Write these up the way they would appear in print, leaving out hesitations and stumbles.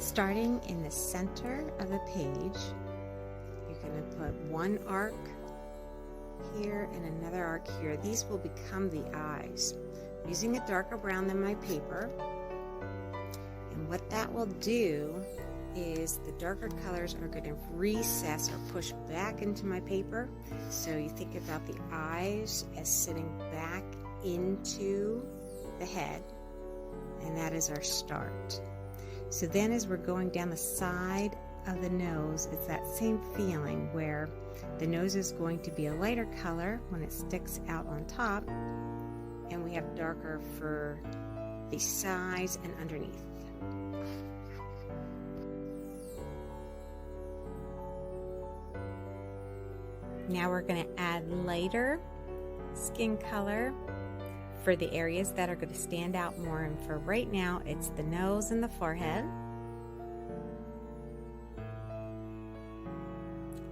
Starting in the center of the page, you're going to put one arc here and another arc here. These will become the eyes. I'm using a darker brown than my paper, and what that will do is the darker colors are going to recess or push back into my paper. So you think about the eyes as sitting back into the head, and that is our start. So then as we're going down the side of the nose, it's that same feeling where the nose is going to be a lighter color when it sticks out on top, and we have darker for the sides and underneath. Now we're going to add lighter skin color for the areas that are going to stand out more, and for right now it's the nose and the forehead.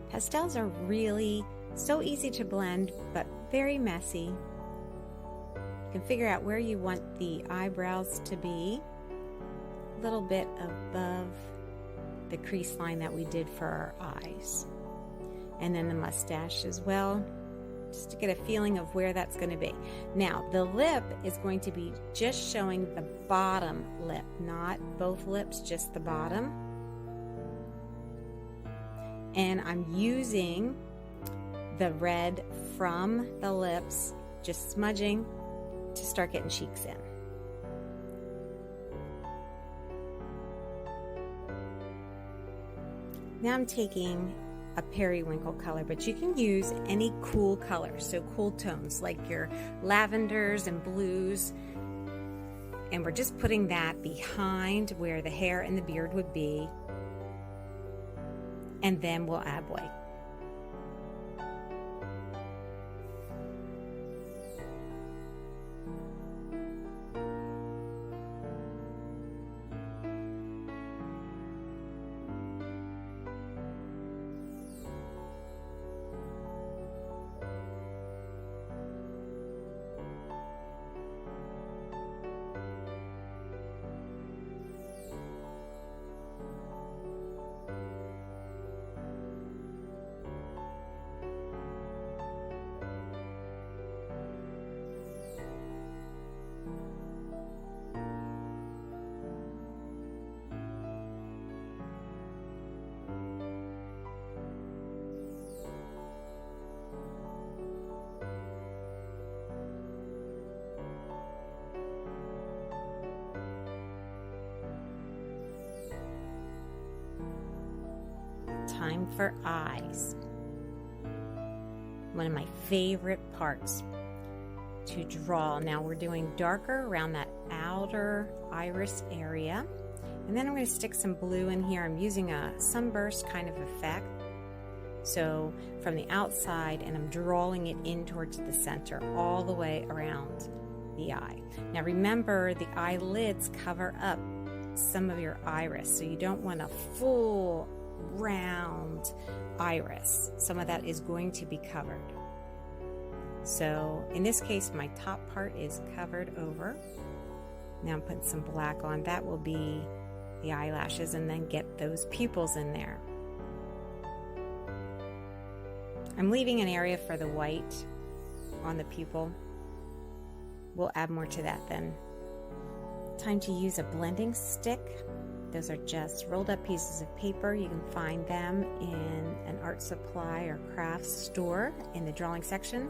Pastels are really so easy to blend but very messy. You can figure out where you want the eyebrows to be, a little bit above the crease line that we did for our eyes, and then the mustache as well, just to get a feeling of where that's going to be. Now the lip is going to be just showing the bottom lip, not both lips, just the bottom. And I'm using the red from the lips, just smudging to start getting cheeks in. Now I'm taking a periwinkle color, but you can use any cool color, so cool tones like your lavenders and blues, and we're just putting that behind where the hair and the beard would be, and then we'll add white. Time for eyes. One of my favorite parts to draw. Now we're doing darker around that outer iris area, and then I'm going to stick some blue in here. I'm using a sunburst kind of effect, so from the outside, and I'm drawing it in towards the center all the way around the eye. Now remember, the eyelids cover up some of your iris, so you don't want a full round iris. Some of that is going to be covered. So in this case, my top part is covered over. Now I'm putting some black on. That will be the eyelashes, and then get those pupils in there. I'm leaving an area for the white on the pupil. We'll add more to that then. Time to use a blending stick. Those are just rolled up pieces of paper. You can find them in an art supply or crafts store in the drawing section.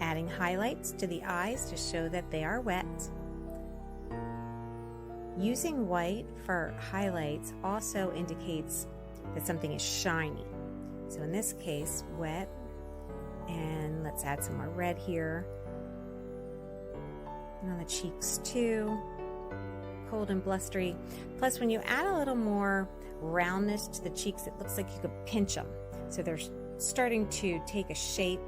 Adding highlights to the eyes to show that they are wet. Using white for highlights also indicates that something is shiny. So in this case, wet, and let's add some more red here. And on the cheeks too, cold and blustery. Plus, when you add a little more roundness to the cheeks, it looks like you could pinch them. So they're starting to take a shape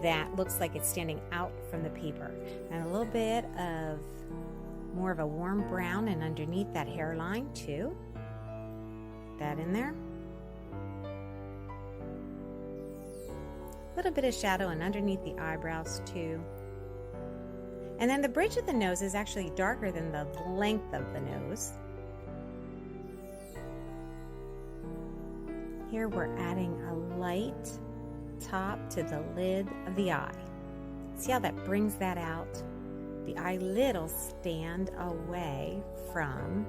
that looks like it's standing out from the paper. And a little bit of more of a warm brown and underneath that hairline too. That in there. A little bit of shadow and underneath the eyebrows too. And then the bridge of the nose is actually darker than the length of the nose. Here we're adding a light top to the lid of the eye. See how that brings that out? The eyelid will stand away from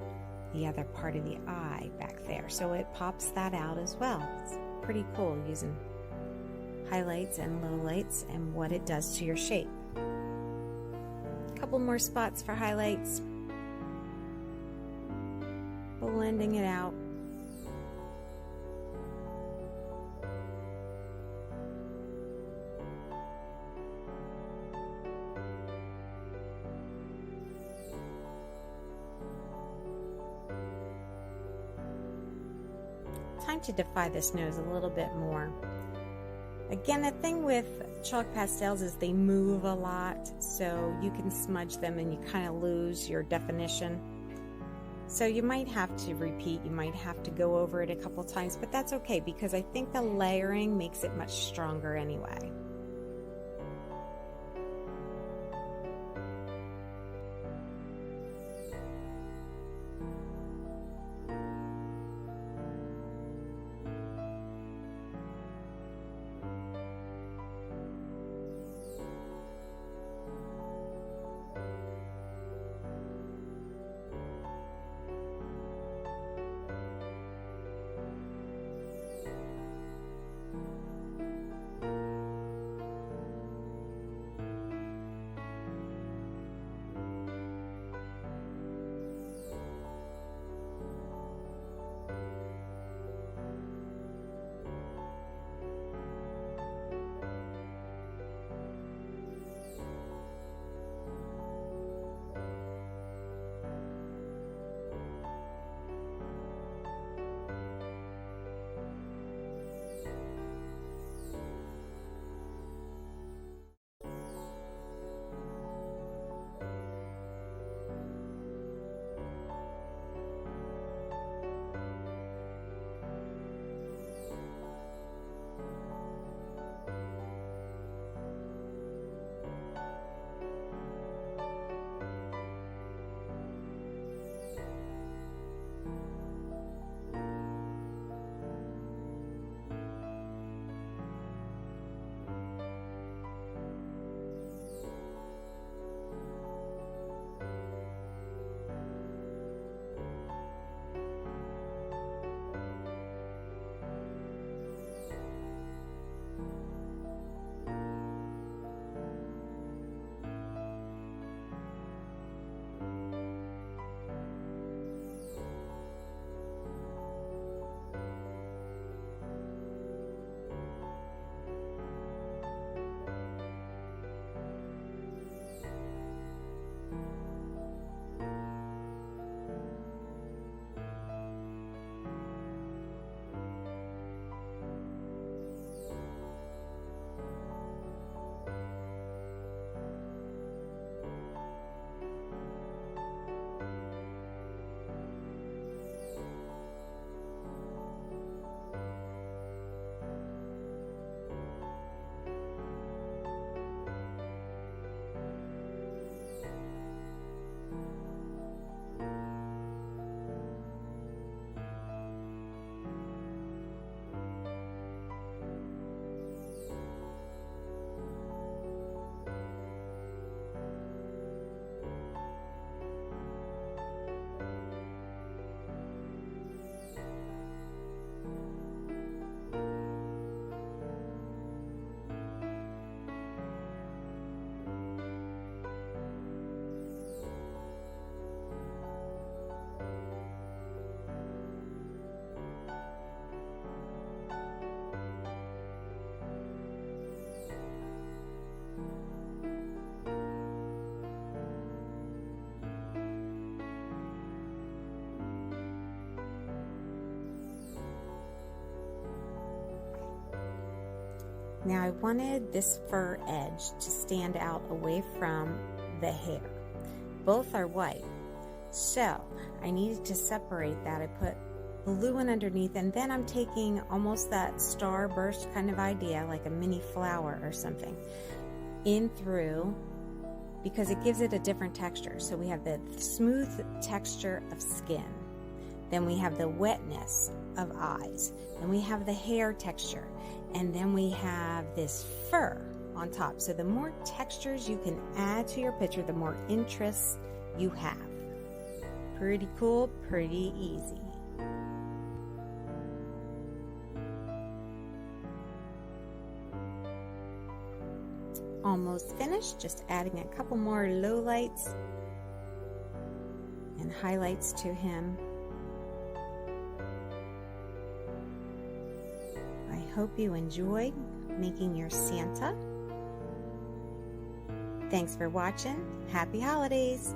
the other part of the eye back there. So it pops that out as well. It's pretty cool using highlights and lowlights and what it does to your shape. Couple more spots for highlights. Blending it out. Time to define this nose a little bit more. Again, the thing with chalk pastels is they move a lot, so you can smudge them and you kind of lose your definition. So you might have to repeat, you might have to go over it a couple times, but that's okay because I think the layering makes it much stronger anyway. Now I wanted this fur edge to stand out away from the hair. Both are white, so I needed to separate that. I put blue one underneath, and then I'm taking almost that starburst kind of idea, like a mini flower or something, in through, because it gives it a different texture. So we have the smooth texture of skin, then we have the wetness of eyes, then we have the hair texture, and then we have this fur on top. So the more textures you can add to your picture, the more interest you have. Pretty cool, pretty easy. Almost finished, just adding a couple more lowlights and highlights to him. I hope you enjoyed making your Santa. Thanks for watching. Happy holidays!